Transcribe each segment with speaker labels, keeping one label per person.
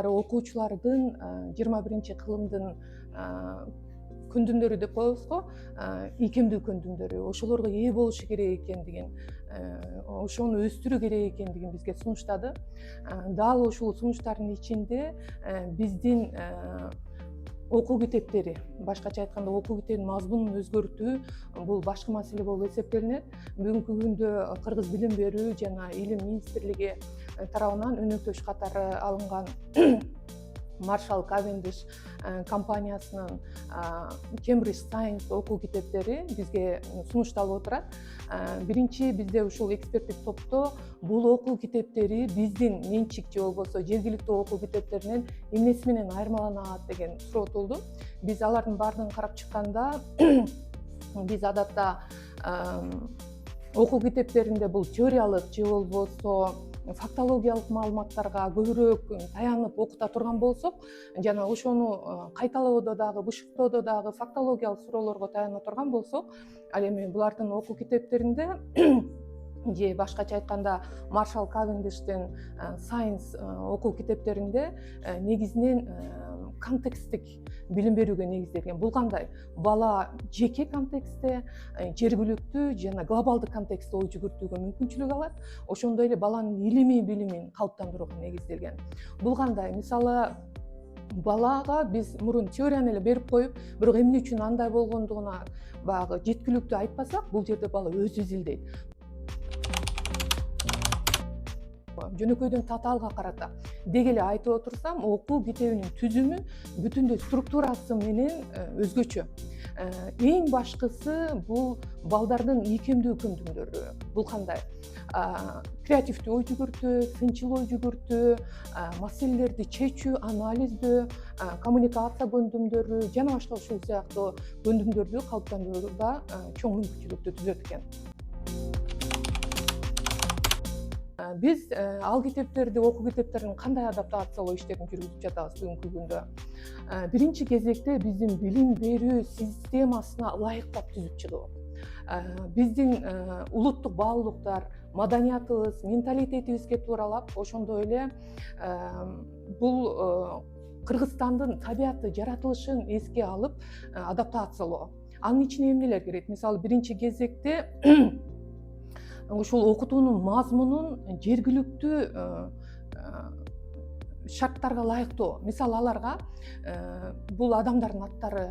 Speaker 1: окуучулардын 21-кылымдын көндүмдөрү деп коебуз го, ийкемдүү көндүмдөрү ошолорго ээ болушу керек экендигин, ошону өстүрүү керек экендигин бизге сунуштады. Дал ушул сунуштардын ичинде биздин окуу китептери, башкача айтканда окуу китебинин мазмунун өзгөртүү бул башкы маселе болуп эсептелинет. Бүгүнкү күндө Кыргыз билим берүү жана илим министрлиги тарабынан өнөктөш катары алынган Marshall Cavendish компаниясынын Cambridge Science окуу китептери бизге сунушталып отурат. Биринчи бизде ушул эксперттик топто бул окуу китептери биздин менчик же болбосо жергиликтүү окуу китептеринен эмнеси менен айырмаланат деген суротулду. Биз алардын баардыгын карап чыкканда биз адатта окуу китептеринде бул теориялык же болбосо фактологиялык маалыматтарга көбүрөөк таянып окута турган болсок, жана ошону кайталоодо дагы, бышыктоодо дагы фактологиялык суроолорго таяна турган болсок, ал эми булардын окуу китептеринде же башкача айтканда Marshall Cavendish'тин Science окуу китептеринде негизинен контексттик билим берүүгө негизделген. Бул кандай? Бала жеке контекстте, жергиликтүү жана глобалдык контекстте ой жүгүртүүгө мүмкүнчүлүк алат. Ошондой эле баланын илимий билимин калыптандырууга негизделген. Бул кандай? Мисалы, балага биз мурун теорияны эле берип коюп, бирок эмне үчүн андай болгондугуна баягы жеткиликтүү айтпасак, бул жерде бала өзү изилдейт. Жөнөкөйдөн татаалга карата деги эле айтып отурсам, окуу китебинин түзүмү бүтүндөй структурасы менен өзгөчө. Эң башкысы бул балдардын ийкемдүү көндүмдөрү. Бул кандай? Креативдүү ой жүгүртүү, сынчыл ой жүгүртүү, маселелерди чечүү, анализдөө, коммуникация көндүмдөрү жана башка ушул сыяктуу көндүмдөрдү калыптандырууда чоң мүмкүнчүлүктү түзөт экен. Биз ал китептерди, окуу китептерин кандай адаптациялоо иштерин жүргүзүп жатабыз бүгүнкү күндө? Биринчи кезекте биздин билим берүү системасына ылайыктап түзүп чыгуу. Биздин улуттук баалуулуктар, маданиятыбыз, менталитетибизге тууралап, ошондой эле бул Кыргызстандын табияты, жаратылышын эске алып адаптациялоо. Анын ичине эмнелер кирет? Мисалы, биринчи кезекте ушул окутуунун мазмунун жергиликтүү шарттарга ылайыктуу. Мисалы, аларга бул адамдардын аттары,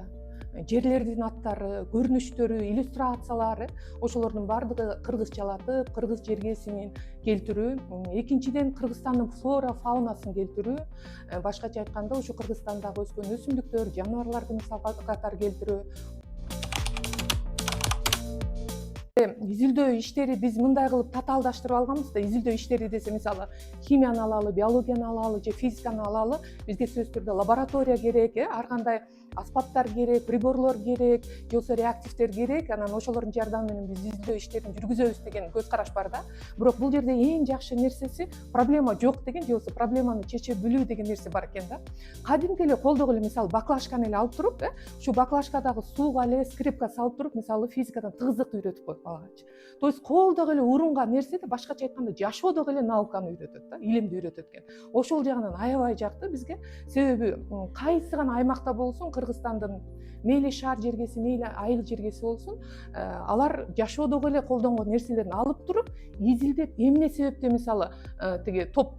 Speaker 1: жерлердин аттары, көрүнүштөрү, иллюстрациялары, ошолордун баардыгы кыргызчалатып, кыргыз жергесинин келтирүү. Экинчиден, Кыргызстандын флора, фаунасын келтирүү. Башкача айтканда, ушу Кыргызстандагы өскөн өсүмдүктөр, жаныбарларды мисал катары келтирүү. Изилдөө иштери биз мындай кылып татаалдаштырып алганбыз да, изилдөө иштери десе, мисалы, химияны алалы, биологияны алалы же физиканы алалы, бизге сөзсүз түрдө лаборатория керек, ар кандай аспаптар керек, приборлор керек, же болбосо реактивдер керек. Анан ошолордун жардамы менен биз изилдөө иштерин жүргүзөбүз деген көз караш бар да. Бирок бул жерде эң жакшы нерсеси проблема жок деген, же болбосо проблеманы чече билүү деген нерсе бар экен да. Кадимки эле колдогу эле, мисалы, баклажканы эле алып туруп, ушу баклажкадагы сууга эле скрипка салып туруп, мисалы, физикадан тыгыздыкты үйрөтүп коет балага. То есть колдогу эле урунган нерседе, башкача айтканда, жашоодогу эле науканы үйрөтөт да, илимди үйрөтөт экен. Ошол жагынан аябай жакты бизге. Себеби кайсы гана аймакта болсун, Кыргызстандын мейли шаар жергеси, мейли айыл жергеси болсун, алар жашоодогу эле колдонгон нерселерин алып туруп, изилдеп, эмне себептен, мисалы, тиги топ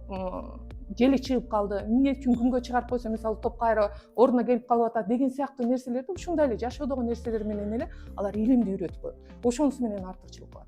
Speaker 1: жели чыгып калды, эмне үчүн күнгө чыгарып койсо, мисалы, топ кайра ордуна келип калып атат деген сыяктуу нерселерди ушундай эле жашоодогу нерселер менен эле алар илимди үйрөтүп коет. Ошонусу менен артыкчылык бар.